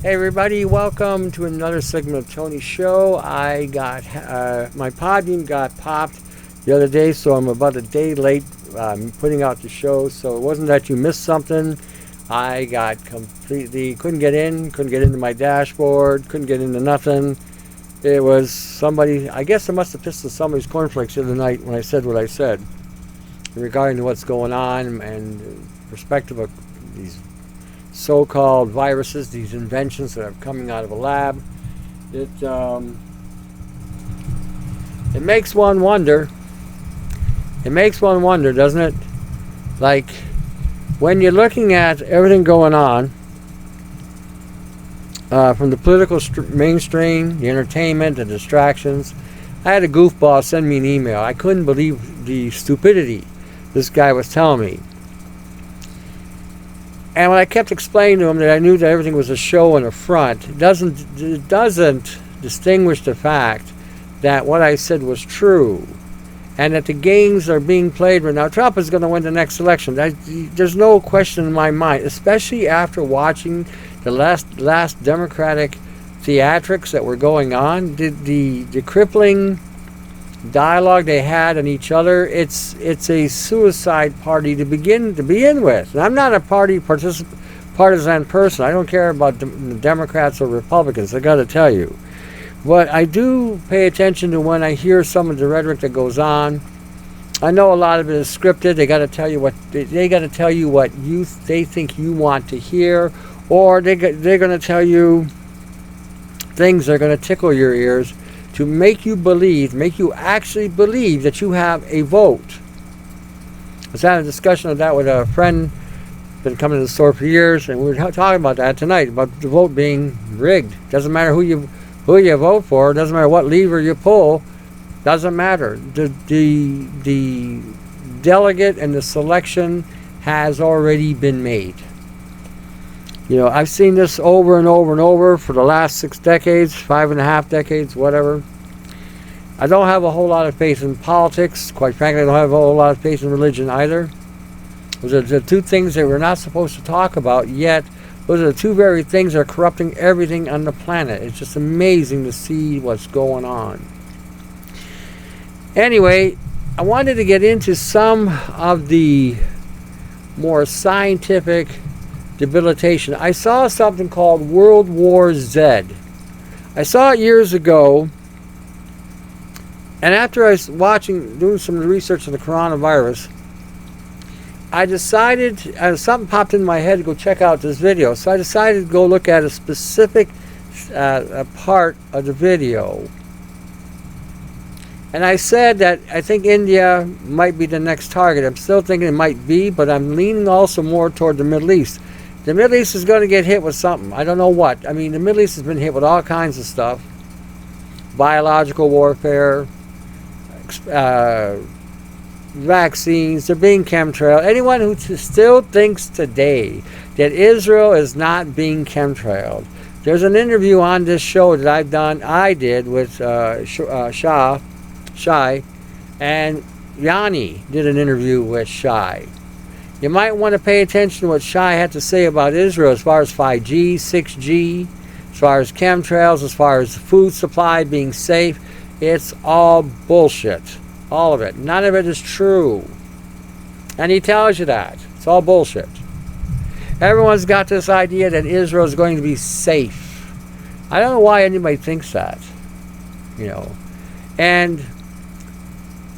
Hey everybody, welcome to another segment of Tony's show. I got my Podbean got popped the other day, so I'm about a day late putting out the show. So it wasn't that you missed something. I got completely couldn't get into my dashboard, couldn't get into nothing. It was somebody, I guess I must have pissed in somebody's cornflakes the other night when I said what I said regarding to what's going on and perspective of these so-called viruses, these inventions that are coming out of a lab. It makes one wonder. It makes one wonder, doesn't it? Like, when you're looking at everything going on, from the political mainstream, the entertainment, the distractions. I had a goofball send me an email. I couldn't believe the stupidity this guy was telling me. And when I kept explaining to him that I knew that everything was a show and a front, it doesn't distinguish the fact that what I said was true, and that the games are being played right now. Trump is going to win the next election. There's no question in my mind, especially after watching the last Democratic theatrics that were going on, the crippling dialogue they had on each other. It's a suicide party to begin with. And I'm not a partisan person. I don't care about the Democrats or Republicans, I got to tell you. But I do pay attention to when I hear some of the rhetoric that goes on. I know a lot of it is scripted. They got to tell you what they think you want to hear, or they're going to tell you things that are going to tickle your ears to make you actually believe that you have a vote. I was having a discussion of that with a friend, been coming to the store for years, and we were talking about that tonight, about the vote being rigged. Doesn't matter who you vote for, doesn't matter what lever you pull, doesn't matter. The delegate and the selection has already been made. You know, I've seen this over and over and over for the last 6 decades, 5.5 decades, whatever. I don't have a whole lot of faith in politics. Quite frankly, I don't have a whole lot of faith in religion either. Those are the two things that we're not supposed to talk about, yet those are the two very things that are corrupting everything on the planet. It's just amazing to see what's going on. Anyway, I wanted to get into some of the more scientific debilitation. I saw something called World War Z. I saw it years ago, and after I was doing some research on the coronavirus, I decided, something popped in my head to go check out this video. So I decided to go look at a specific part of the video. And I said that I think India might be the next target. I'm still thinking it might be, but I'm leaning also more toward the Middle East. The Middle East is going to get hit with something. I don't know what. I mean, the Middle East has been hit with all kinds of stuff. Biological warfare, vaccines, they're being chemtrailed. Anyone who still thinks today that Israel is not being chemtrailed. There's an interview on this show that I did with Shai, and Yanni did an interview with Shai. You might want to pay attention to what Shai had to say about Israel as far as 5G, 6G, as far as chemtrails, as far as food supply being safe. It's all bullshit. All of it. None of it is true. And he tells you that. It's all bullshit. Everyone's got this idea that Israel is going to be safe. I don't know why anybody thinks that. You know. And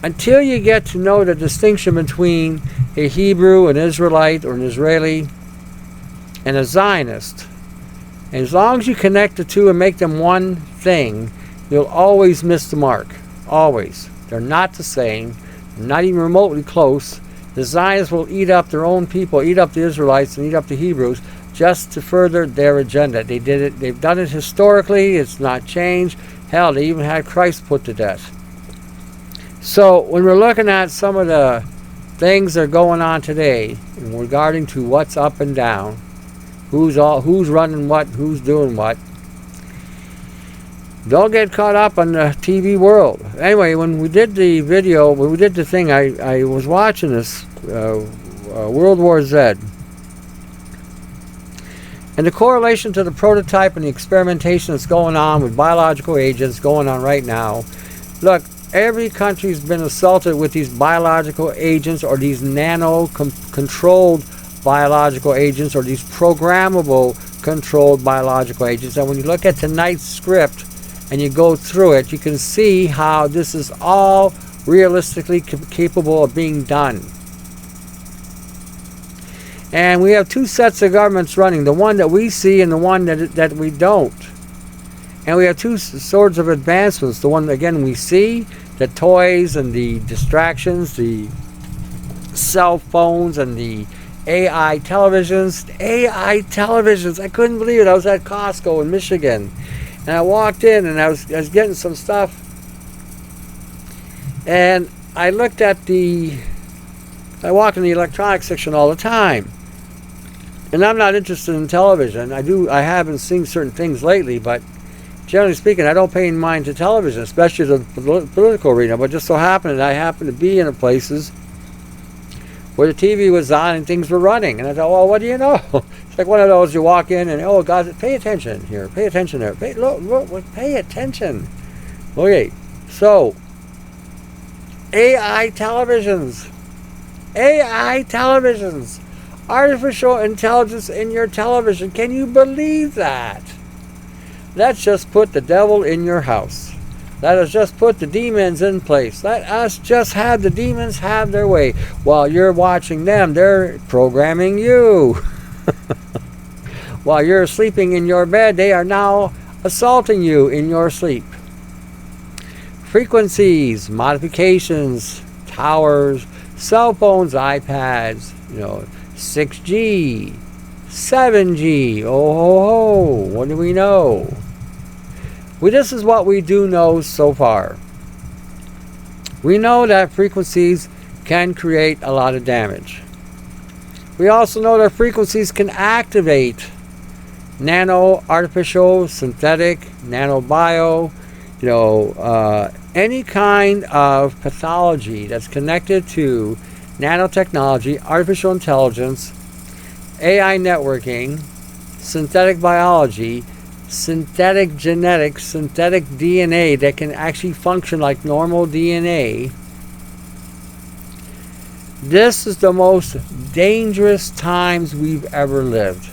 until you get to know the distinction between a Hebrew, an Israelite, or an Israeli, and a Zionist, and as long as you connect the two and make them one thing, you'll always miss the mark. Always. They're not the same. They're not even remotely close. The Zionists will eat up their own people, eat up the Israelites, and eat up the Hebrews just to further their agenda. They did it. They've done it historically. It's not changed. Hell, they even had Christ put to death. So when we're looking at some of the things that are going on today regarding to what's up and down, who's running what, who's doing what, don't get caught up on the TV world. Anyway, when we did the video, when we did the thing, I was watching this World War Z. And the correlation to the prototype and the experimentation that's going on with biological agents going on right now. Look, every country's been assaulted with these biological agents or these nano-controlled biological agents or these programmable controlled biological agents. And when you look at tonight's script and you go through it, you can see how this is all realistically capable of being done. And we have two sets of governments running, the one that we see and the one that we don't. And we have two sorts of advancements. The one, again, we see, the toys and the distractions, the cell phones and the AI televisions. AI televisions, I couldn't believe it. I was at Costco in Michigan. And I walked in and I was getting some stuff. And I looked at I walk in the electronics section all the time. And I'm not interested in television. I haven't seen certain things lately, but generally speaking, I don't pay any mind to television, especially the political arena. But just so happened that I happened to be in places where the TV was on and things were running. And I thought, well, what do you know? It's like one of those you walk in and, oh, God, pay attention here, pay attention there. Look, pay attention. Okay, so AI televisions. Artificial intelligence in your television. Can you believe that? Let's just put the devil in your house. Let us just put the demons in place. Let us just have the demons have their way. While you're watching them, they're programming you. While you're sleeping in your bed, they are now assaulting you in your sleep. Frequencies, modifications, towers, cell phones, iPads, 6G, 7G, oh ho ho, what do we know? Well, this is what we do know so far. We know that frequencies can create a lot of damage. We also know that frequencies can activate nano, artificial, synthetic, nanobio, any kind of pathology that's connected to nanotechnology, artificial intelligence, AI networking, synthetic biology, synthetic genetics, synthetic DNA that can actually function like normal DNA. This is the most dangerous times we've ever lived.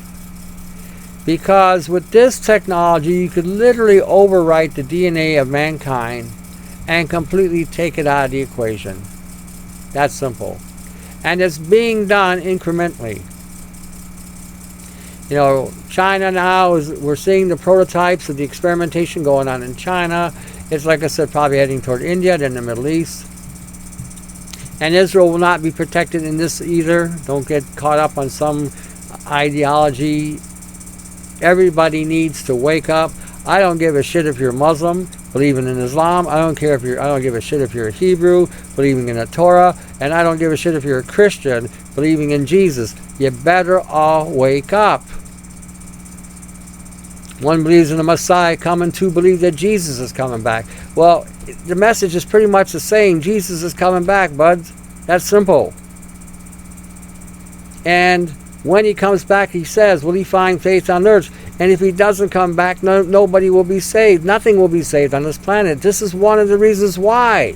Because with this technology, you could literally overwrite the DNA of mankind and completely take it out of the equation. That's simple. And it's being done incrementally. China now, we're seeing the prototypes of the experimentation going on in China. It's, like I said, probably heading toward India, then the Middle East. And Israel will not be protected in this either. Don't get caught up on some ideology. Everybody needs to wake up. I don't give a shit if you're Muslim, believing in Islam. I don't give a shit if you're a Hebrew, believing in the Torah. And I don't give a shit if you're a Christian, believing in Jesus. You better all wake up. One believes in the Messiah coming, two believe that Jesus is coming back. Well, the message is pretty much the same. Jesus is coming back, buds. That's simple. And when he comes back, he says, will he find faith on earth? And if he doesn't come back, nobody will be saved. Nothing will be saved on this planet. This is one of the reasons why.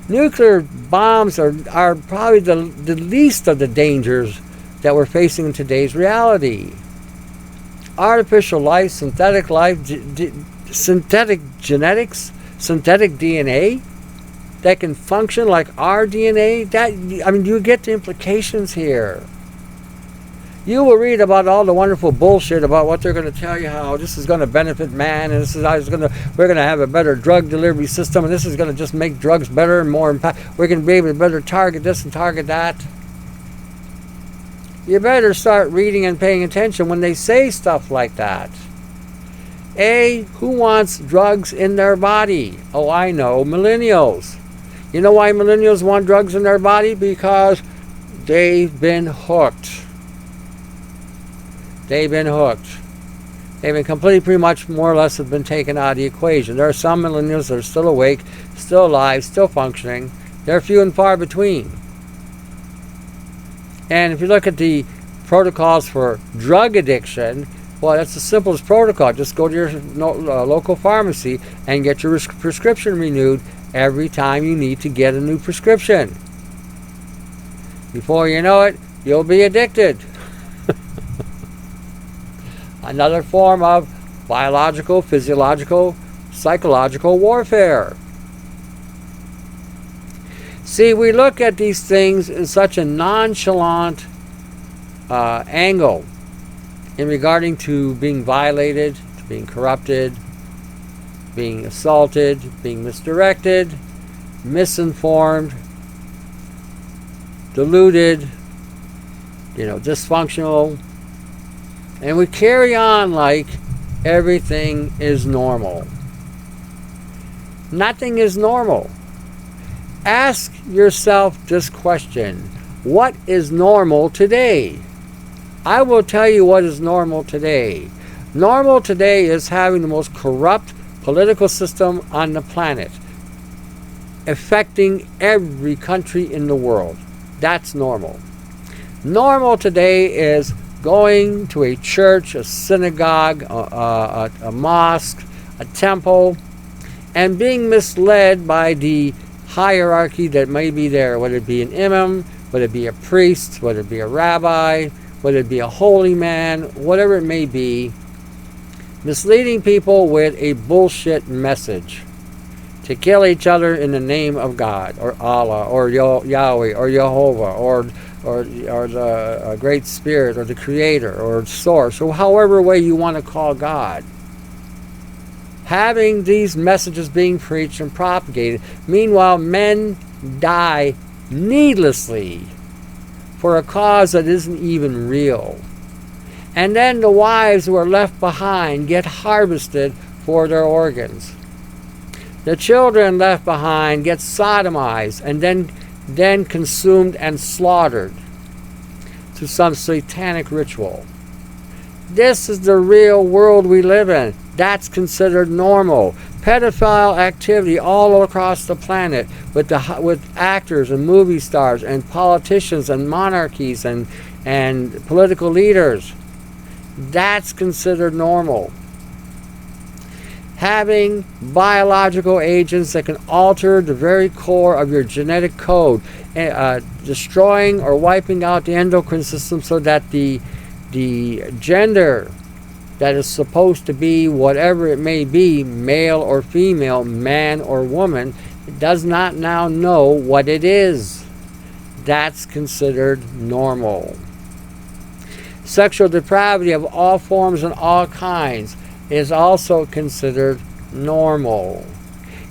Nuclear bombs are probably the least of the dangers that we're facing in today's reality. Artificial life, synthetic genetics, synthetic DNA that can function like our DNA. You get the implications here. You will read about all the wonderful bullshit about what they're going to tell you, how this is going to benefit man, and we're going to have a better drug delivery system, and this is going to just make drugs better and more impact. We're going to be able to better target this and target that. You better start reading and paying attention when they say stuff like that. Who wants drugs in their body? Oh, I know, millennials. You know why millennials want drugs in their body? Because they've been hooked. They've been hooked. They've been completely, pretty much, more or less, have been taken out of the equation. There are some millennials that are still awake, still alive, still functioning. They're few and far between. And if you look at the protocols for drug addiction. Well, that's the simplest protocol. Just go to your local pharmacy and get your prescription renewed every time you need to get a new prescription. Before you know it, you'll be addicted. Another form of biological, physiological, psychological warfare. See, we look at these things in such a nonchalant angle in regarding to being violated, to being corrupted, being assaulted, being misdirected, misinformed, deluded, dysfunctional, and we carry on like everything is normal. Nothing is normal. Ask yourself this question: what is normal today? I will tell you what is normal today. Normal today is having the most corrupt political system on the planet, affecting every country in the world. That's normal. Normal today is going to a church, a synagogue, a mosque, a temple, and being misled by the hierarchy that may be there, whether it be an imam, whether it be a priest, whether it be a rabbi, whether it be a holy man, whatever it may be, misleading people with a bullshit message to kill each other in the name of God, or Allah, or Yahweh, or Jehovah, or the Great Spirit, or the Creator, or Source, or however way you want to call God. Having these messages being preached and propagated, meanwhile men die needlessly for a cause that isn't even real. And then the wives who are left behind get harvested for their organs. The children left behind get sodomized and then consumed and slaughtered through some satanic ritual. This is the real world we live in. That's considered normal. Pedophile activity all across the planet with actors and movie stars and politicians and monarchies and political leaders. That's considered normal. Having biological agents that can alter the very core of your genetic code, destroying or wiping out the endocrine system so that the gender that is supposed to be whatever it may be, male or female, man or woman, does not now know what it is. That's considered normal. Sexual depravity of all forms and all kinds is also considered normal.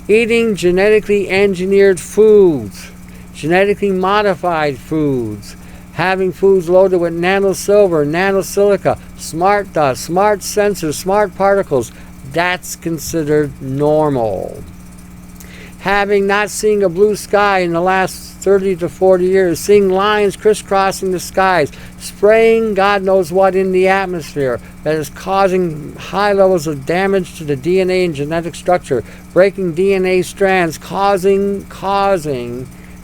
Eating genetically engineered foods, genetically modified foods, having foods loaded with nanosilver, nanosilica, smart dust, smart sensors, smart particles, that's considered normal. Having not seen a blue sky in the last 30 to 40 years, seeing lines crisscrossing the skies, spraying God knows what in the atmosphere that is causing high levels of damage to the DNA and genetic structure, breaking DNA strands, causing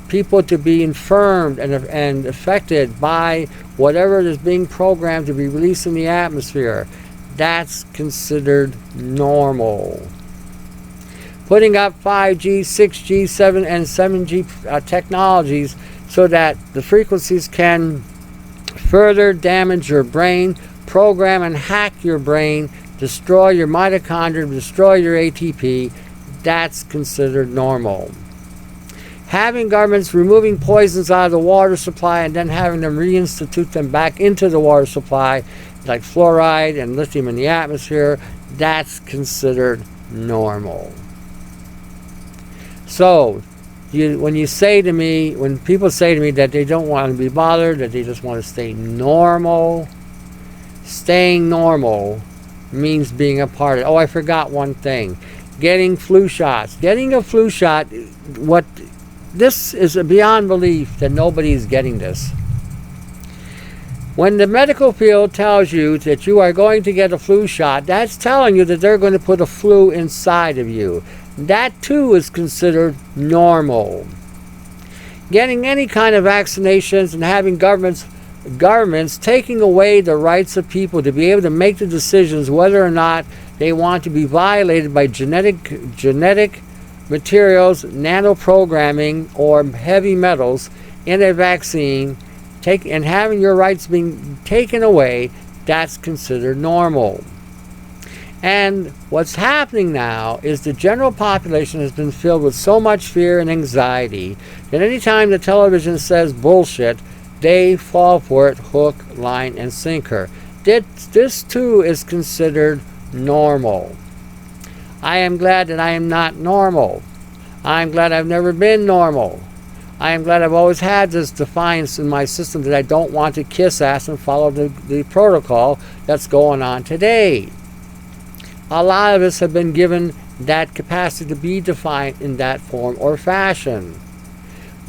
people to be infirmed and affected by whatever is being programmed to be released in the atmosphere. That's considered normal. Putting up 5G, 6G, 7 and 7G technologies so that the frequencies can further damage your brain, program and hack your brain, destroy your mitochondria, destroy your ATP, that's considered normal. Having governments removing poisons out of the water supply and then having them reinstitute them back into the water supply, like fluoride and lithium in the atmosphere, that's considered normal. So, when people say to me that they don't want to be bothered, that they just want to stay normal, staying normal means being a part of it. Oh, I forgot one thing. Getting flu shots. Getting a flu shot, this is beyond belief that nobody is getting this. When the medical field tells you that you are going to get a flu shot, that's telling you that they're going to put a flu inside of you. That too is considered normal. Getting any kind of vaccinations and having governments governments taking away the rights of people to be able to make the decisions whether or not they want to be violated by genetic materials, nanoprogramming, or heavy metals in a vaccine, and having your rights being taken away. That's considered normal. And what's happening now is the general population has been filled with so much fear and anxiety that anytime the television says bullshit, they fall for it hook, line, and sinker. This too is considered normal. I am glad that I am not normal. I'm glad I've never been normal. I am glad I've always had this defiance in my system that I don't want to kiss ass and follow the protocol that's going on today. A lot of us have been given that capacity to be defiant in that form or fashion.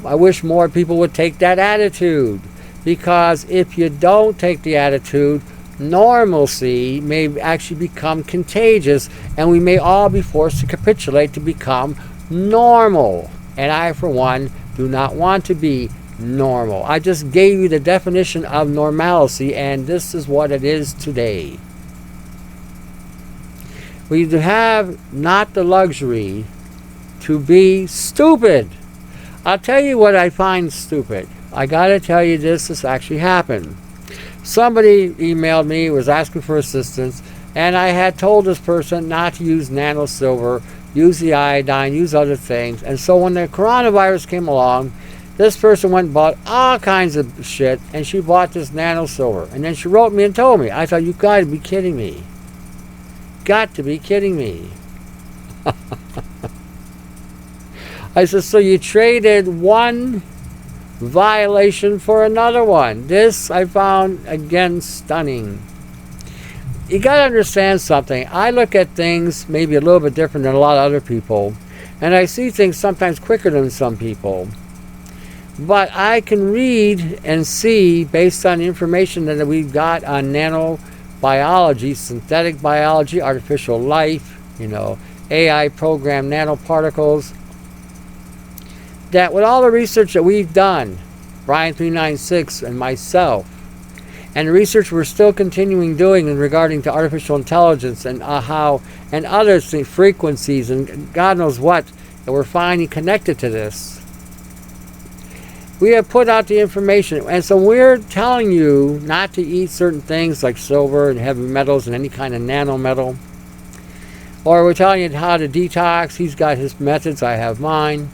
I wish more people would take that attitude, because if you don't take the attitude, normalcy may actually become contagious, and we may all be forced to capitulate to become normal. And I, for one, do not want to be normal. I just gave you the definition of normalcy, and this is what it is today. We have not the luxury to be stupid. I'll tell you what I find stupid. I gotta tell you this actually happened. Somebody emailed me, was asking for assistance, and I had told this person not to use nano silver, use the iodine, use other things. And so when the coronavirus came along, this person went and bought all kinds of shit, and she bought this nano silver. And then she wrote me and told me. I thought, you gotta be kidding me. Got to be kidding me. I said, so you traded one violation for another one. This I found, again, stunning. You got to understand something. I look at things maybe a little bit different than a lot of other people, and I see things sometimes quicker than some people. But I can read and see, based on the information that we've got on nanobiology, synthetic biology, artificial life, AI programmed nanoparticles, that with all the research that we've done, Brian 396 and myself, and the research we're still continuing doing in regarding to artificial intelligence and how and other frequencies and God knows what that we're finding connected to this, we have put out the information. And so we're telling you not to eat certain things like silver and heavy metals and any kind of nanometal, or we're telling you how to detox. He's got his methods, I have mine.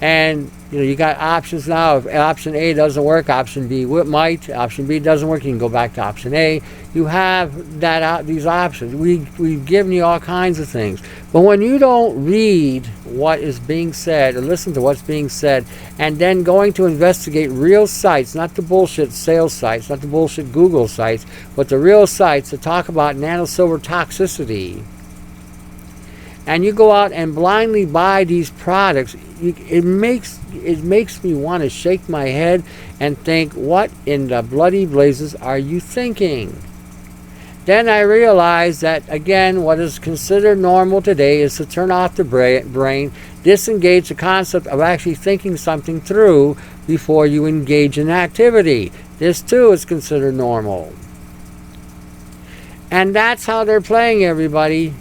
And you got options now. If option A doesn't work, option B might. Option B doesn't work, you can go back to option A. You have these options. We've given you all kinds of things. But when you don't read what is being said or listen to what's being said, and then going to investigate real sites, not the bullshit sales sites, not the bullshit Google sites, but the real sites that talk about nanosilver toxicity, and you go out and blindly buy these products, it makes me want to shake my head and think, what in the bloody blazes are you thinking? Then I realized that, again, what is considered normal today is to turn off the brain, disengage the concept of actually thinking something through before you engage in activity. This too is considered normal. And that's how they're playing everybody.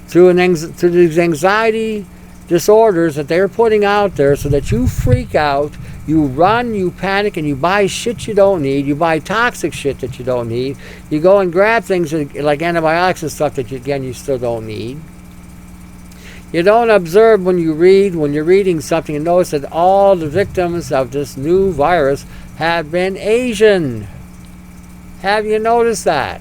Through these anxiety disorders that they're putting out there, so that you freak out, you run, you panic, and you buy shit you don't need. You buy toxic shit that you don't need. You go and grab things like antibiotics and stuff that you still don't need. You don't observe when you're reading something, and notice that all the victims of this new virus have been Asian. Have you noticed that?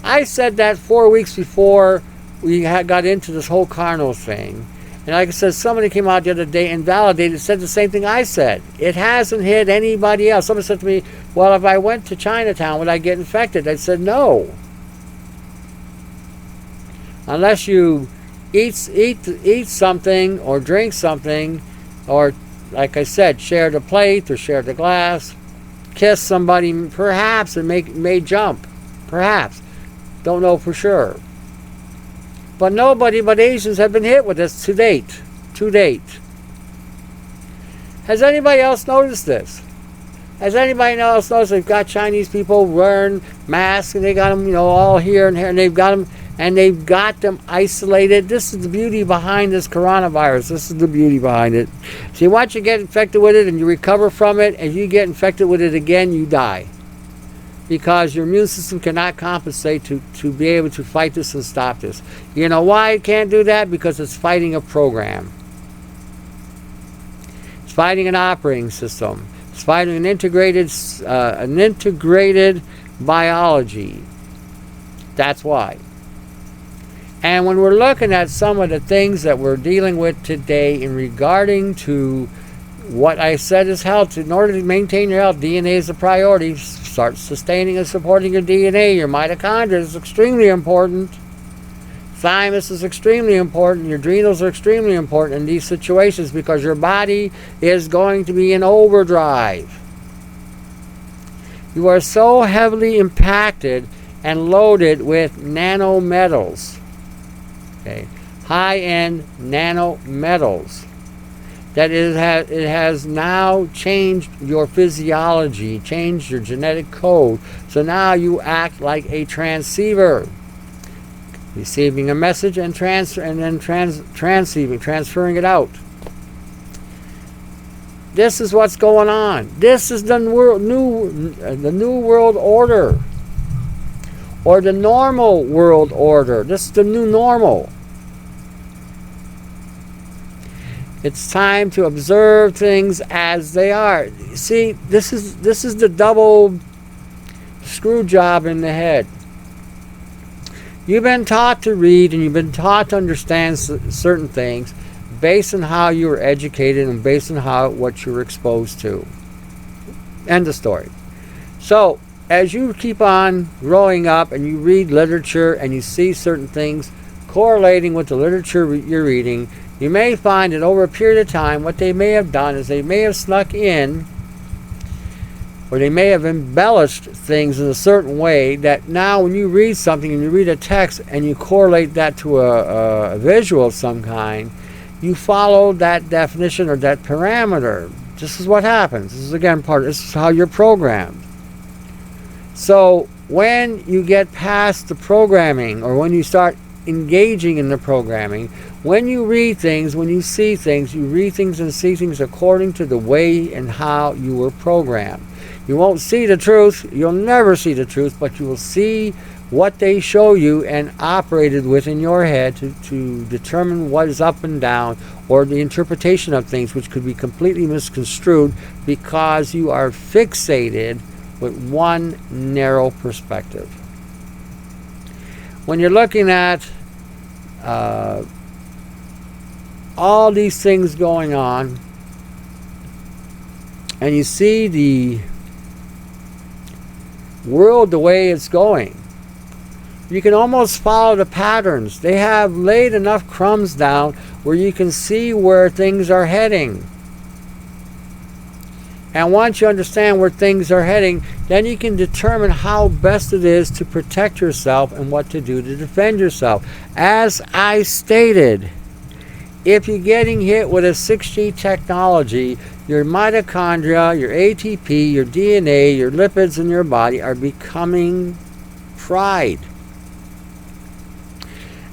I said that 4 weeks before we got into this whole carnal thing. And like I said, somebody came out the other day and validated, said the same thing I said. It hasn't hit anybody else. Somebody said to me, well, if I went to Chinatown, would I get infected? I said, no. Unless you eat something or drink something, or, like I said, share the plate or share the glass, kiss somebody, perhaps it may jump. Perhaps. Don't know for sure. But nobody but Asians have been hit with this to date. Has anybody else noticed this? As anybody else knows, they've got Chinese people wearing masks, and they got them, all here and here, and they've got them isolated. This is the beauty behind this coronavirus. This is the beauty behind it. See, once you get infected with it and you recover from it, and you get infected with it again, you die. Because your immune system cannot compensate to be able to fight this and stop this. You know why it can't do that? Because it's fighting a program. It's fighting an operating system. It's fighting an integrated biology. That's why. And when we're looking at some of the things that we're dealing with today in regarding to what I said is health, in order to maintain your health, DNA is a priority. Start sustaining and supporting your DNA. Your mitochondria is extremely important. Thymus is extremely important. Your adrenals are extremely important in these situations because your body is going to be in overdrive. You are so heavily impacted and loaded with nanometals. Okay, high-end nanometals. That it has now changed your physiology, changed your genetic code. So now you act like a transceiver, receiving a message and transferring it out. This is what's going on. This is the new world order, or the normal world order. This is the new normal. It's time to observe things as they are. See, this is the double screw job in the head. You've been taught to read and you've been taught to understand certain things based on how you were educated and based on what you were exposed to. End of story. So, as you keep on growing up and you read literature and you see certain things correlating with the literature you're reading, you may find that over a period of time, what they may have done is they may have snuck in, or they may have embellished things in a certain way that now when you read something and you read a text and you correlate that to a visual of some kind, you follow that definition or that parameter. This is what happens. This is again this is how you're programmed. So when you get past the programming, or when you start engaging in the programming, when you read things, when you see things, you read things and see things according to the way and how you were programmed. You won't see the truth. You'll never see the truth, but you will see what they show you and operated with in your head to determine what is up and down, or the interpretation of things, which could be completely misconstrued because you are fixated with one narrow perspective. When you're looking at all these things going on, and you see the world the way it's going, you can almost follow the patterns. They have laid enough crumbs down where you can see where things are heading. And once you understand where things are heading, then you can determine how best it is to protect yourself and what to do to defend yourself. As I stated, if you're getting hit with a 6G technology, your mitochondria, your ATP, your DNA, your lipids in your body are becoming fried.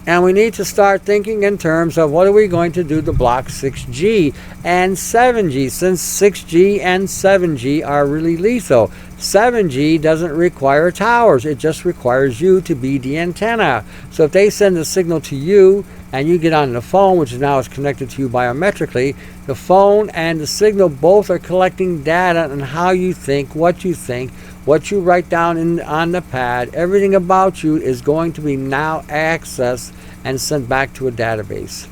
And we need to start thinking in terms of what are we going to do to block 6G and 7G, since 6G and 7G are really lethal. 7G doesn't require towers. It just requires you to be the antenna. So if they send a signal to you and you get on the phone, which now is connected to you biometrically, the phone and the signal both are collecting data on how you think, what you write down on the pad. Everything about you is going to be now accessed and sent back to a database.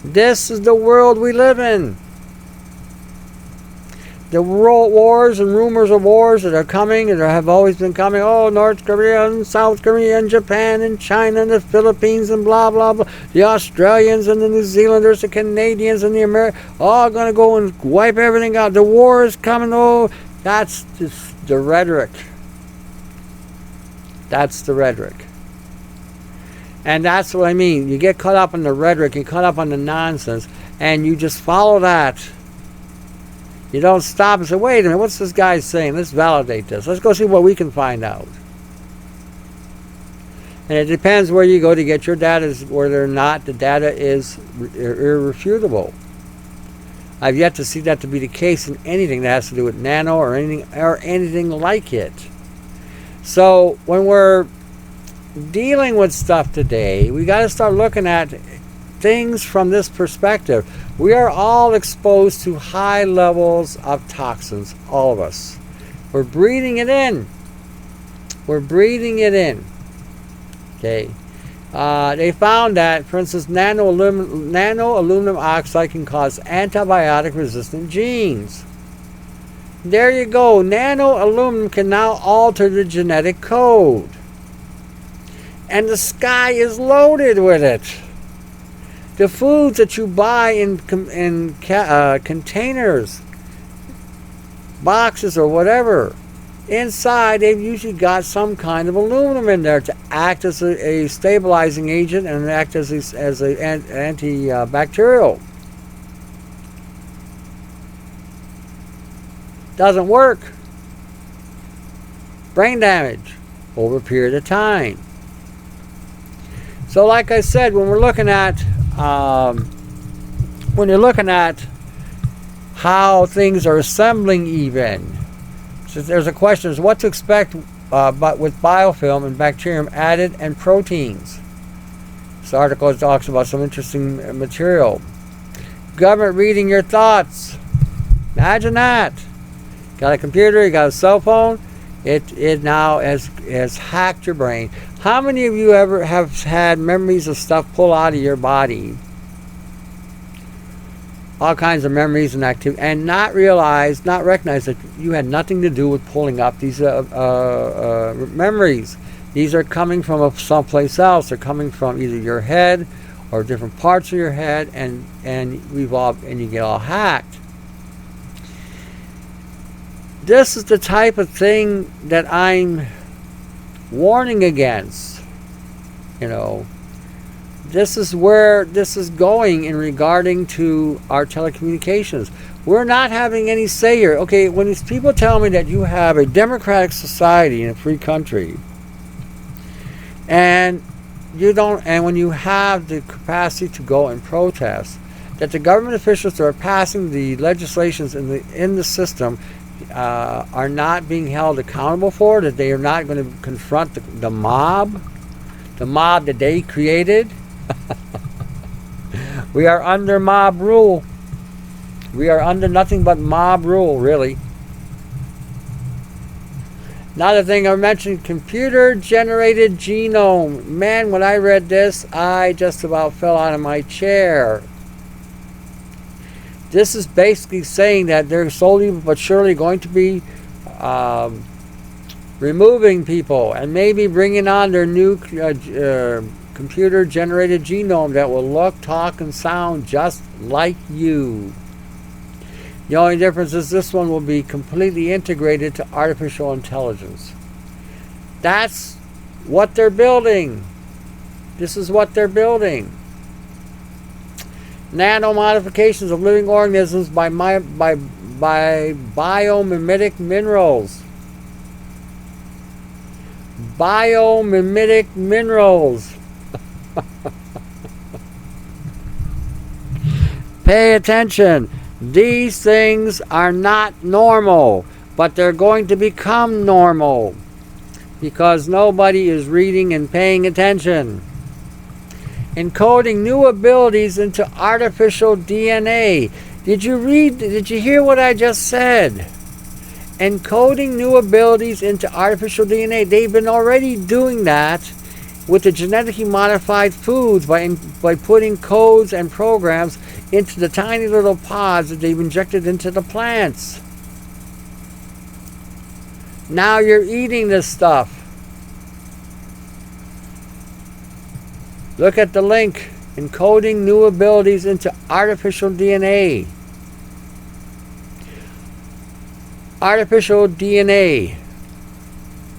This is the world we live in. The world wars and rumors of wars that are coming, and have always been coming. Oh, North Korea and South Korea and Japan and China and the Philippines and blah, blah, blah. The Australians and the New Zealanders, the Canadians and the Americans, all going to go and wipe everything out. The war is coming. Oh, that's just the rhetoric. That's the rhetoric. And that's what I mean. You get caught up in the rhetoric, you get caught up on the nonsense, and you just follow that. You don't stop and say, wait a minute, what's this guy saying? Let's validate this. Let's go see what we can find out. And it depends where you go to get your data, whether or not the data is irrefutable. I've yet to see that to be the case in anything that has to do with nano or anything like it. So when we're dealing with stuff today, we got to start looking at things from this perspective. We are all exposed to high levels of toxins, all of us. We're breathing it in. We're breathing it in. Okay. They found that, for instance, nano aluminum oxide can cause antibiotic-resistant genes. There you go. Nano aluminum can now alter the genetic code. And the sky is loaded with it. The foods that you buy in containers, boxes or whatever, inside they've usually got some kind of aluminum in there to act as a stabilizing agent and act as an antibacterial. Doesn't work. Brain damage over a period of time. So like I said, when we're looking at when you're looking at how things are assembling, even so, there's a question: is what to expect, but with biofilm and bacterium added and proteins. This article talks about some interesting material. Government reading your thoughts. Imagine that. Got a computer, you got a cell phone. It now has hacked your brain. How many of you ever have had memories of stuff pull out of your body? All kinds of memories and activity, and not recognize that you had nothing to do with pulling up these memories. These are coming from someplace else. They're coming from either your head or different parts of your head, and you get all hacked. This is the type of thing that I'm warning against. This is where this is going in regarding to our telecommunications. We're not having any say here. Okay, when these people tell me that you have a democratic society in a free country, and when you have the capacity to go and protest, that the government officials that are passing the legislations in the system are not being held accountable for, that they are not going to confront the mob that they created. We are under mob rule. We are under nothing but mob rule, really. Another thing I mentioned, computer-generated genome. Man, when I read this, I just about fell out of my chair. This is basically saying that they're slowly but surely going to be removing people and maybe bringing on their new computer-generated genome that will look, talk, and sound just like you. The only difference is this one will be completely integrated to artificial intelligence. That's what they're building. This is what they're building. Nano modifications of living organisms by biomimetic minerals. Biomimetic minerals. Pay attention. These things are not normal, but they're going to become normal because nobody is reading and paying attention. Encoding new abilities into artificial DNA. Did you hear what I just said? Encoding new abilities into artificial DNA. They've been already doing that with the genetically modified foods by putting codes and programs into the tiny little pods that they've injected into the plants. Now you're eating this stuff. Look at the link. Encoding new abilities into artificial DNA. Artificial DNA.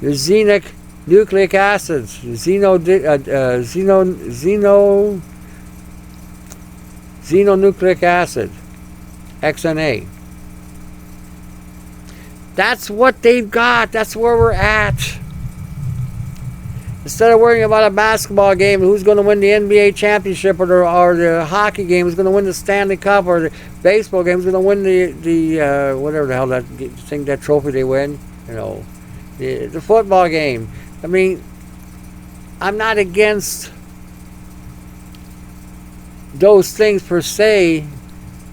Your xenonucleic acids. Xenonucleic acid. XNA. That's what they've got. That's where we're at. Instead of worrying about a basketball game, who's going to win the NBA championship, or the hockey game, who's going to win the Stanley Cup, or the baseball game, who's going to win the whatever the hell that trophy they win, the football game. I mean, I'm not against those things per se,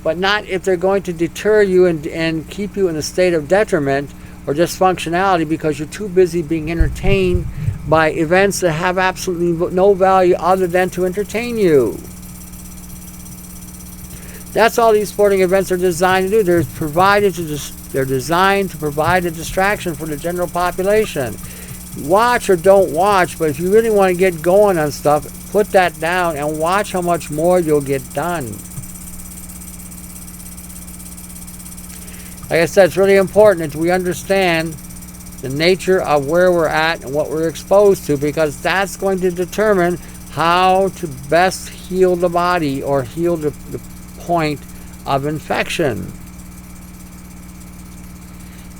but not if they're going to deter you and keep you in a state of detriment or dysfunctionality because you're too busy being entertained by events that have absolutely no value other than to entertain you. That's all these sporting events are designed to do. They're designed to provide a distraction for the general population. Watch or don't watch, but if you really want to get going on stuff, put that down and watch how much more you'll get done. Like I said, it's really important that we understand the nature of where we're at and what we're exposed to, because that's going to determine how to best heal the body or heal the point of infection.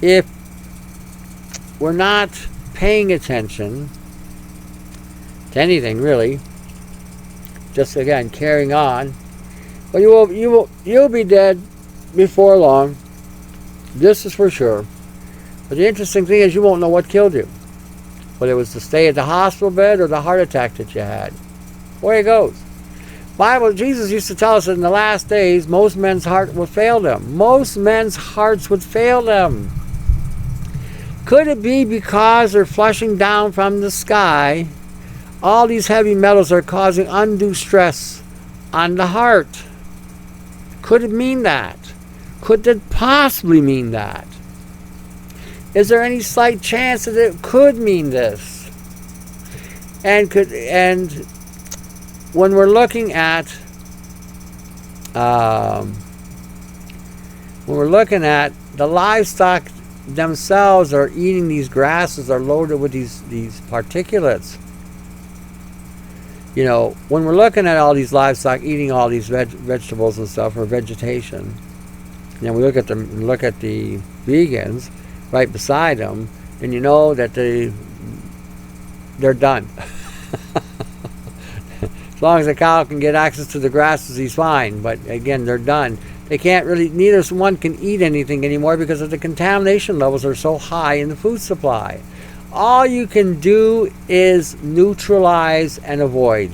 If we're not paying attention to anything really, just again carrying on, well, you'll be dead before long. This is for sure. But the interesting thing is you won't know what killed you. Whether it was the stay at the hospital bed or the heart attack that you had. Where it goes. Jesus used to tell us that in the last days, most men's heart would fail them. Most men's hearts would fail them. Could it be because they're flushing down from the sky? All these heavy metals are causing undue stress on the heart. Could it mean that? Could it possibly mean that? Is there any slight chance that it could mean this? And when we're looking at the livestock themselves are eating these grasses, are loaded with these particulates. When we're looking at all these livestock eating all these vegetables and stuff, or vegetation, and we look at the vegans right beside them, and you know that they're done. As long as the cow can get access to the grasses, he's fine. But again, they're done. They can't really, neither one can eat anything anymore because of the contamination levels are so high in the food supply. All you can do is neutralize and avoid.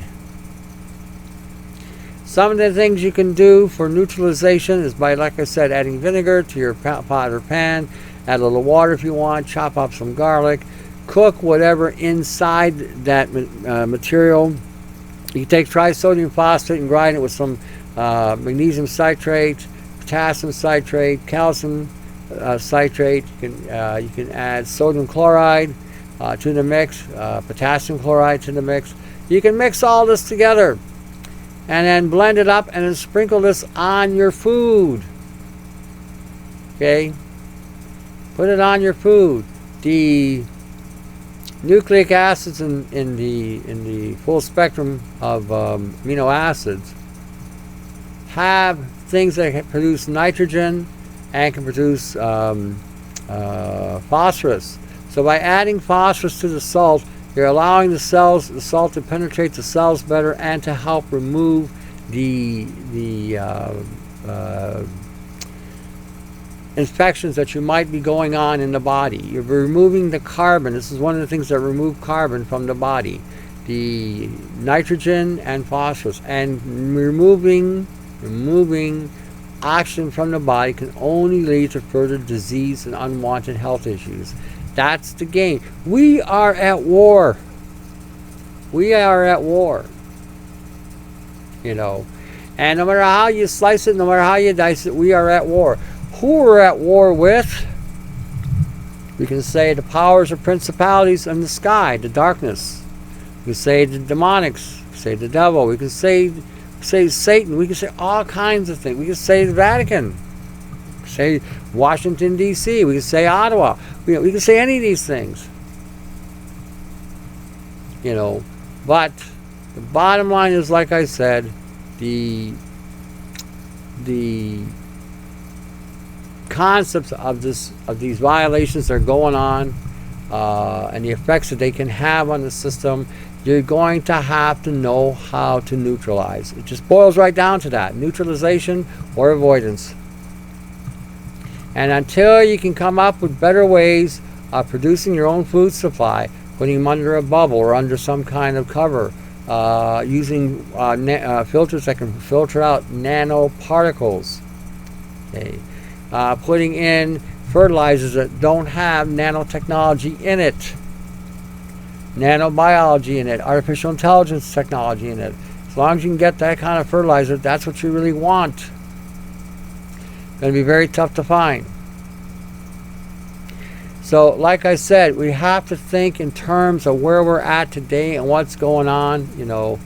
Some of the things you can do for neutralization is by, like I said, adding vinegar to your pot or pan. Add a little water if you want. Chop up some garlic. Cook whatever inside that material. You can take trisodium phosphate and grind it with some magnesium citrate, potassium citrate, calcium citrate. You can add sodium chloride to the mix, potassium chloride to the mix. You can mix all this together and then blend it up and then sprinkle this on your food. Okay? Put it on your food. The nucleic acids in the full spectrum of amino acids have things that can produce nitrogen and can produce phosphorus. So by adding phosphorus to the salt, you're allowing the salt to penetrate the cells better and to help remove the infections that you might be going on in the body. You're removing the carbon. This is one of the things that remove carbon from the body. The nitrogen and phosphorus. And removing oxygen from the body can only lead to further disease and unwanted health issues. That's the game. We are at war. We are at war. And no matter how you slice it, no matter how you dice it, we are at war. Who we're at war with? We can say the powers or principalities in the sky, the darkness. We can say the demonics. We can say the devil. We can say Satan. We can say all kinds of things. We can say the Vatican. We can say Washington, D.C. We can say Ottawa. We can say any of these things. But the bottom line is, like I said, the concepts of these violations that are going on, and the effects that they can have on the system, you're going to have to know how to neutralize. It just boils right down to that: neutralization or avoidance. And until you can come up with better ways of producing your own food supply, putting them under a bubble or under some kind of cover, using filters that can filter out nanoparticles, okay, putting in fertilizers that don't have nanotechnology in it, nanobiology in it, artificial intelligence technology in it. As long as you can get that kind of fertilizer, that's what you really want. Going to be very tough to find. So, like I said, we have to think in terms of where we're at today and what's going on. You know,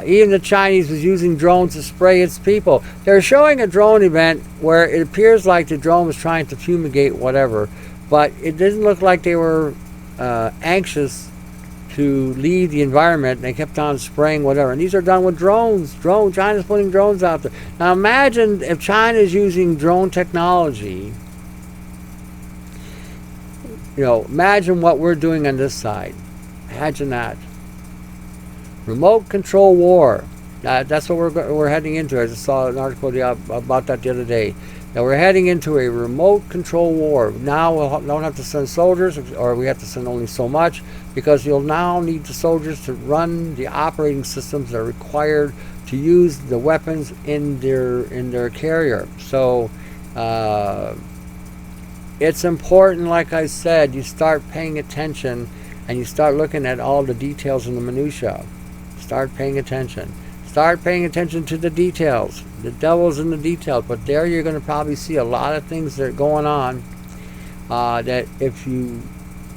even the Chinese was using drones to spray its people. They're showing a drone event where it appears like the drone was trying to fumigate whatever, but it didn't look like they were anxious to leave the environment. They kept on spraying whatever, and these are done with drones. China's putting drones out there. Now imagine if China's using drone technology. You know, imagine what we're doing on this side. Imagine that. Remote control war. That's what we're heading into. I just saw an article about that the other day. Now we're heading into a remote control war. Now we don't have to send soldiers, or we have to send only so much, because you'll now need the soldiers to run the operating systems that are required to use the weapons in their carrier. So it's important, like I said, you start paying attention and you start looking at all the details and the minutia. Start paying attention. Start paying attention to the details. The devil's in the details. But there you're going to probably see a lot of things that are going on that if you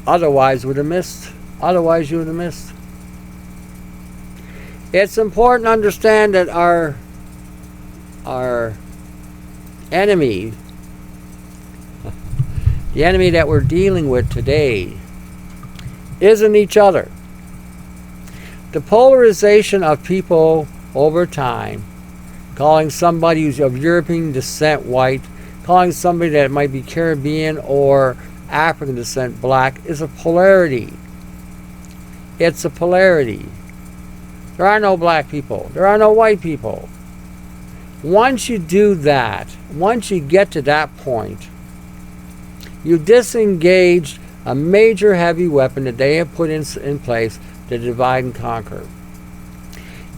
otherwise would have missed. Otherwise you would have missed. It's important to understand that our enemy, the enemy that we're dealing with today, isn't each other. The polarization of people over time, calling somebody who's of European descent white, calling somebody that might be Caribbean or African descent black, is a polarity. It's a polarity. There are no black people. There are no white people. Once you do that, once you get to that point, you disengaged a major heavy weapon that they have put in place to divide and conquer.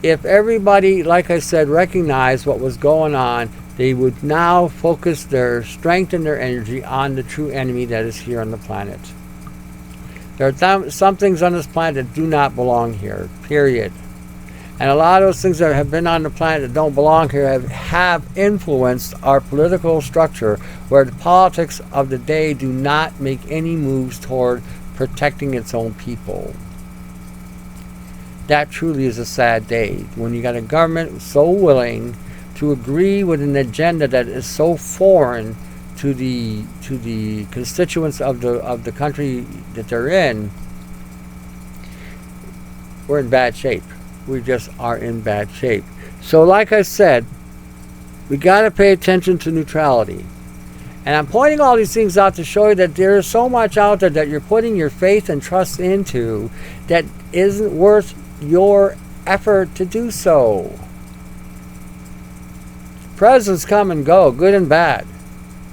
If everybody, like I said, recognized what was going on, they would now focus their strength and their energy on the true enemy that is here on the planet. There are some things on this planet that do not belong here, period. And a lot of those things that have been on the planet that don't belong here have influenced our political structure, where the politics of the day do not make any moves toward protecting its own people. That truly is a sad day when you got a government so willing to agree with an agenda that is so foreign to the constituents of the country that they're in. We're in bad shape. We just are in bad shape. So like I said, we got to pay attention to neutrality. And I'm pointing all these things out to show you that there is so much out there that you're putting your faith and trust into that isn't worth your effort to do so. Presidents come and go, good and bad,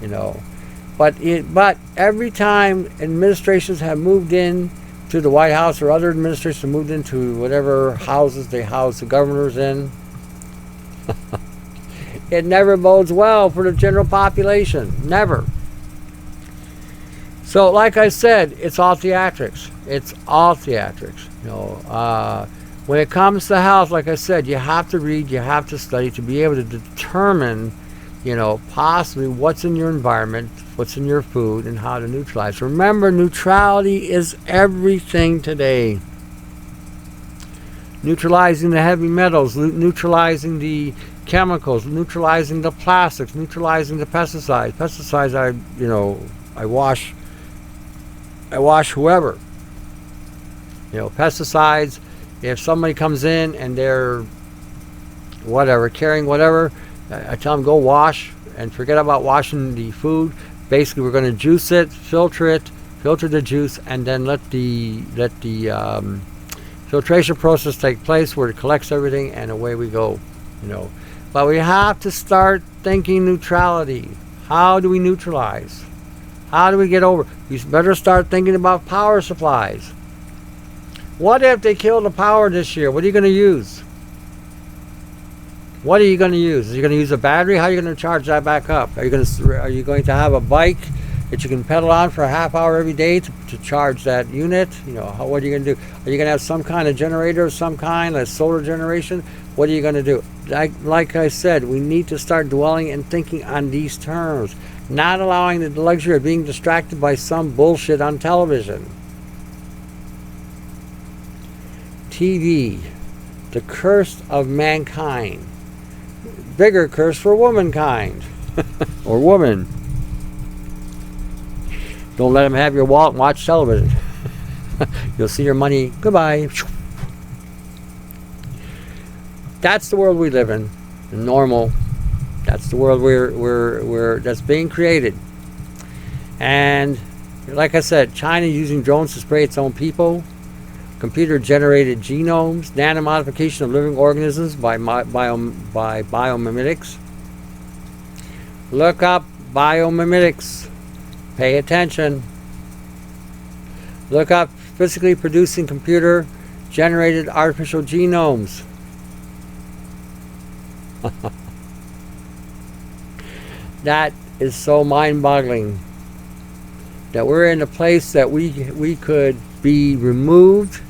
you know. But every time administrations have moved in to the White House, or other administrations have moved into whatever houses they house the governors in, it never bodes well for the general population. Never. So, like I said, it's all theatrics. It's all theatrics. You know, when it comes to health, like I said, you have to read, you have to study to be able to determine, you know, possibly what's in your environment, what's in your food, and how to neutralize. Remember, neutrality is everything today. Neutralizing the heavy metals, neutralizing the chemicals, neutralizing the plastics, neutralizing the pesticides. Pesticides, I wash whoever. You know, pesticides, if somebody comes in and they're carrying whatever, I tell them go wash and forget about washing the food. Basically, we're going to juice it, filter the juice, and then let the filtration process take place where it collects everything, and away we go. But we have to start thinking neutrality. How do we neutralize? How do we get over? We better start thinking about power supplies. What if they kill the power this year? What are you going to use? What are you going to use? Are you going to use a battery? How are you going to charge that back up? Are you going to have a bike that you can pedal on for a half hour every day to charge that unit? What are you going to do? Are you going to have some kind of generator of some kind, like solar generation? What are you going to do? Like I said, we need to start dwelling and thinking on these terms, not allowing the luxury of being distracted by some bullshit on television. TV, the curse of mankind. Bigger curse for womankind. Or woman. Don't let them have your wallet and watch television. You'll see your money. Goodbye. That's the world we live in. Normal. That's the world that's being created. And like I said, China using drones to spray its own people. Computer-generated genomes, nanomodification of living organisms by biomimetics. Look up biomimetics. Pay attention. Look up physically producing computer-generated artificial genomes. That is so mind-boggling. That we're in a place that we could be removed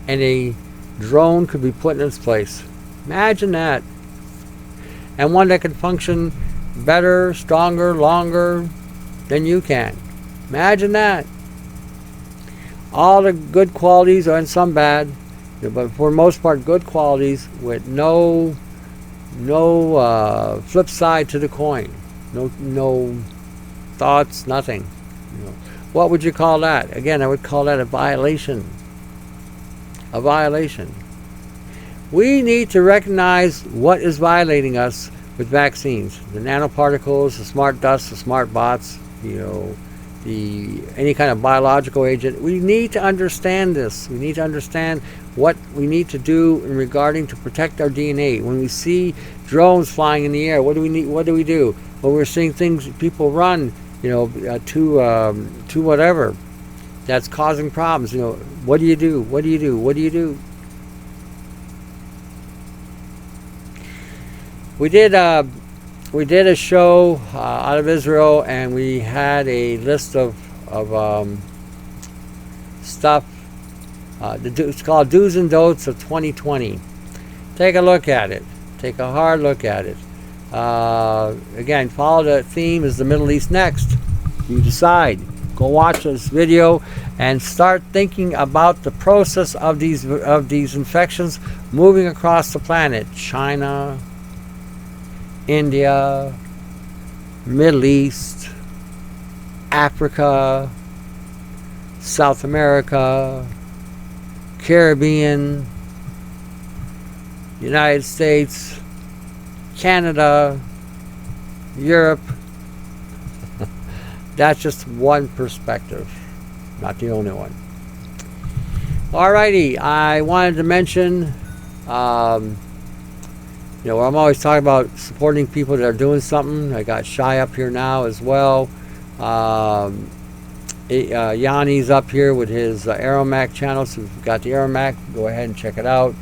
and a drone could be put in its place. Imagine that. And one that could function better, stronger, longer than you can. Imagine that. All the good qualities, and some bad, but for the most part good qualities with no flip side to the coin. No thoughts, nothing. What would you call that? Again, I would call that a violation. A violation. We need to recognize what is violating us with vaccines. The nanoparticles, the smart dust, the smart bots, any kind of biological agent. We need to understand this. We need to understand what we need to do in regarding to protect our DNA. When we see drones flying in the air, what do we need? What do we do? When we're seeing things, people run, to whatever that's causing problems. What do you do? What do you do? What do you do? We did a show out of Israel, and we had a list of stuff. It's called Do's and Don'ts of 2020. Take a look at it. Take a hard look at it. Again, follow the theme is the Middle East next. You decide. Go watch this video and start thinking about the process of these infections moving across the planet. China, India, Middle East, Africa, South America, Caribbean, United States, Canada, Europe. That's just one perspective, not the only one. Alrighty, I wanted to mention, I'm always talking about supporting people that are doing something. I got Shy up here now as well. Yanni's up here with his Aeromac channel, so if you've got the Aeromac, go ahead and check it out.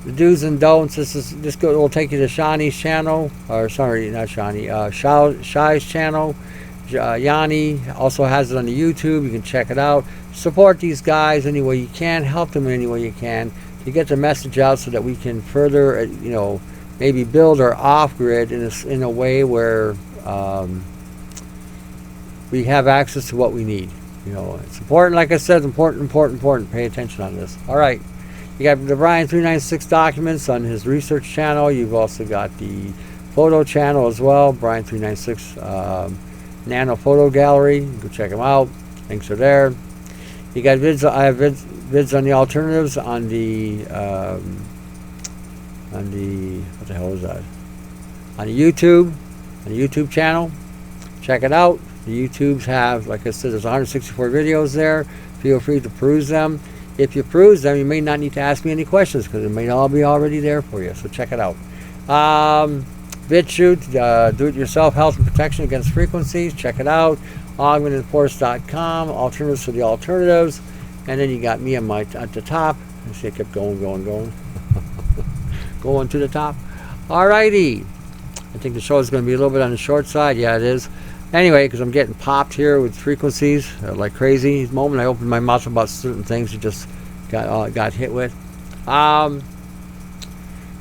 The do's and don'ts. Will take you to Shani's channel, or sorry, not Shani. Shai's channel. Yanni also has it on the YouTube. You can check it out. Support these guys any way you can. Help them in any way you can to get the message out, so that we can further, maybe build our off-grid in a way where we have access to what we need. It's important. Like I said, important. Pay attention on this. All right. You got the Brian 396 documents on his research channel. You've also got the photo channel as well, Brian 396 Nano Photo Gallery. Go check them out. Links are there. You got vids. I have vids on the alternatives on the what the hell is that? On the YouTube. on the YouTube channel. Check it out. The YouTubes have, like I said, there's 164 videos there. Feel free to peruse them. If you peruse them, you may not need to ask me any questions because it may all be already there for you. So check it out. BitChute, do-it-yourself health and protection against frequencies. Check it out. augmentedforce.com, alternatives to the alternatives. And then you got me at the top. You see, it kept going. Going to the top. Alrighty. I think the show is going to be a little bit on the short side. Yeah, it is. Anyway, because I'm getting popped here with frequencies like crazy. The moment I opened my mouth about certain things, it just got hit with.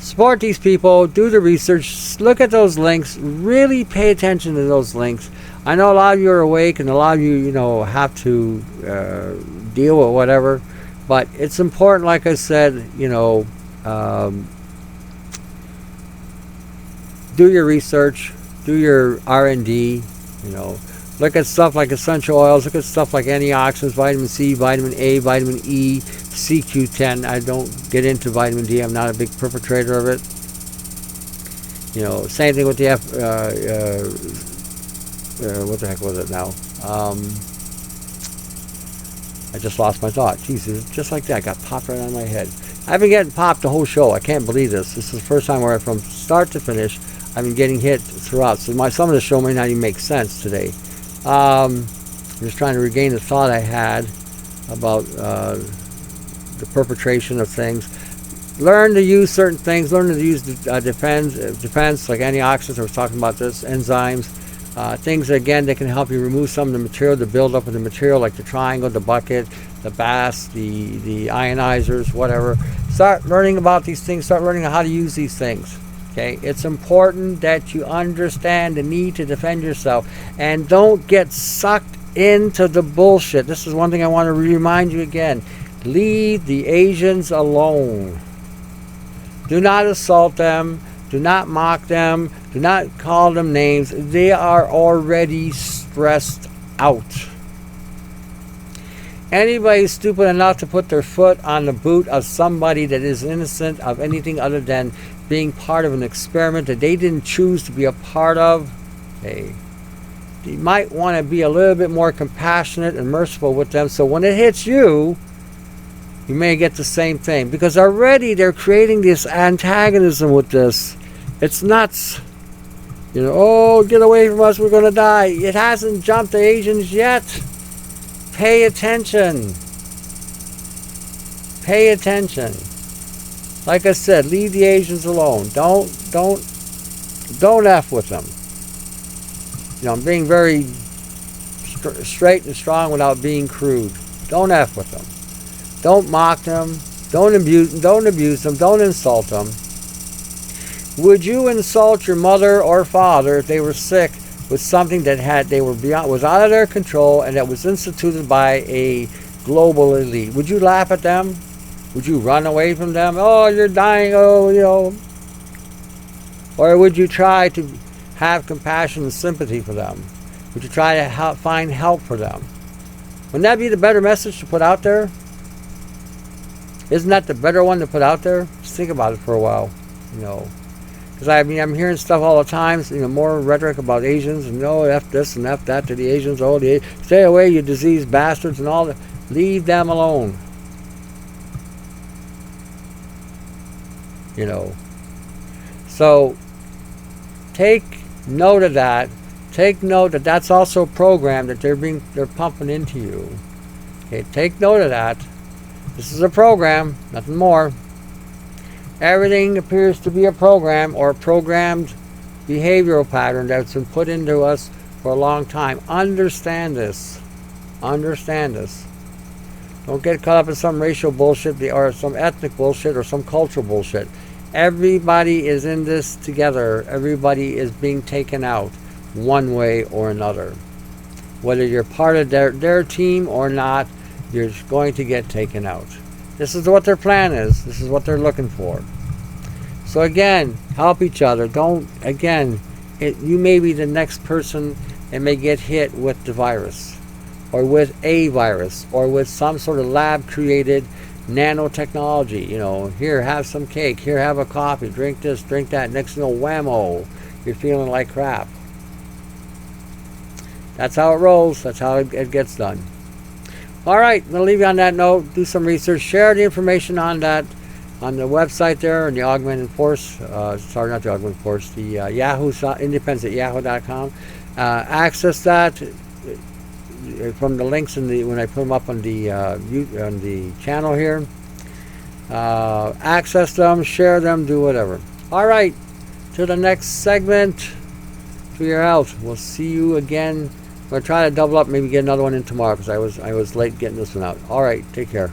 Support these people. Do the research. Look at those links. Really pay attention to those links. I know a lot of you are awake and a lot of you, have to deal with whatever. But it's important, like I said, do your research. Do your R&D. Look at stuff like essential oils. Look at stuff like antioxidants, vitamin C, vitamin A, vitamin E, CQ10. I don't get into vitamin D. I'm not a big perpetrator of it. Same thing with the what the heck was it now? I just lost my thought. Jesus, just like that, I got popped right on my head. I've been getting popped the whole show. I can't believe this. This is the first time where from start to finish, I've been getting hit throughout. So some of the show may not even make sense today. I'm just trying to regain the thought I had about the perpetration of things. Learn to use certain things. Learn to use defense like antioxidants. I was talking about this. Enzymes. Things, again, that can help you remove some of the material, the buildup of the material, like the triangle, the bucket, the bass, the ionizers, whatever. Start learning about these things. Start learning how to use these things. Okay, it's important that you understand the need to defend yourself and don't get sucked into the bullshit. This is one thing I want to remind you again. Leave the Asians alone. Do not assault them. Do not mock them. Do not call them names. They are already stressed out. Anybody stupid enough to put their foot on the boot of somebody that is innocent of anything other than being part of an experiment that they didn't choose to be a part of, hey, you might want to be a little bit more compassionate and merciful with them, so when it hits you, you may get the same thing. Because already they're creating this antagonism with this. It's nuts. Oh, get away from us, we're going to die. It hasn't jumped the Asians yet. Pay attention. Pay attention. Like I said, leave the Asians alone. Don't F with them. I'm being very straight and strong without being crude. Don't F with them. Don't mock them. Don't abuse them. Don't insult them. Would you insult your mother or father if they were sick with something that was out of their control and that was instituted by a global elite? Would you laugh at them? Would you run away from them? Oh, you're dying. Oh, Or would you try to have compassion and sympathy for them? Would you try to find help for them? Wouldn't that be the better message to put out there? Isn't that the better one to put out there? Just think about it for a while. Because I'm hearing stuff all the time, more rhetoric about Asians, and F this and F that to the Asians, stay away, you diseased bastards, and all that. Leave them alone. So take note of that. Take note that that's also a program that they're pumping into you. Okay, take note of that. This is a program, nothing more. Everything appears to be a program or a programmed behavioral pattern that's been put into us for a long time. Understand this. Understand this. Don't get caught up in some racial bullshit or some ethnic bullshit or some cultural bullshit. Everybody is in this together. Everybody is being taken out one way or another. Whether you're part of their team or not, you're going to get taken out. This is what their plan is. This is what they're looking for. So again, help each other. You may be the next person and may get hit with the virus, or with a virus, or with some sort of lab-created nanotechnology. Here, have some cake. Here, have a coffee. Drink this, drink that. Next thing you know, whammo, you're feeling like crap. That's how it rolls. That's how it gets done. All right, I'm going to leave you on that note. Do some research. Share the information on that, on the website there, and the augmented force. Sorry, not the augmented force. The Yahoo, Independz at yahoo.com. Access that from the links when I put them up on the channel here. Access them, share them, do whatever. All right, to the next segment. To your health. We'll see you again. I'm going to try to double up, maybe get another one in tomorrow because I was late getting this one out. All right, take care.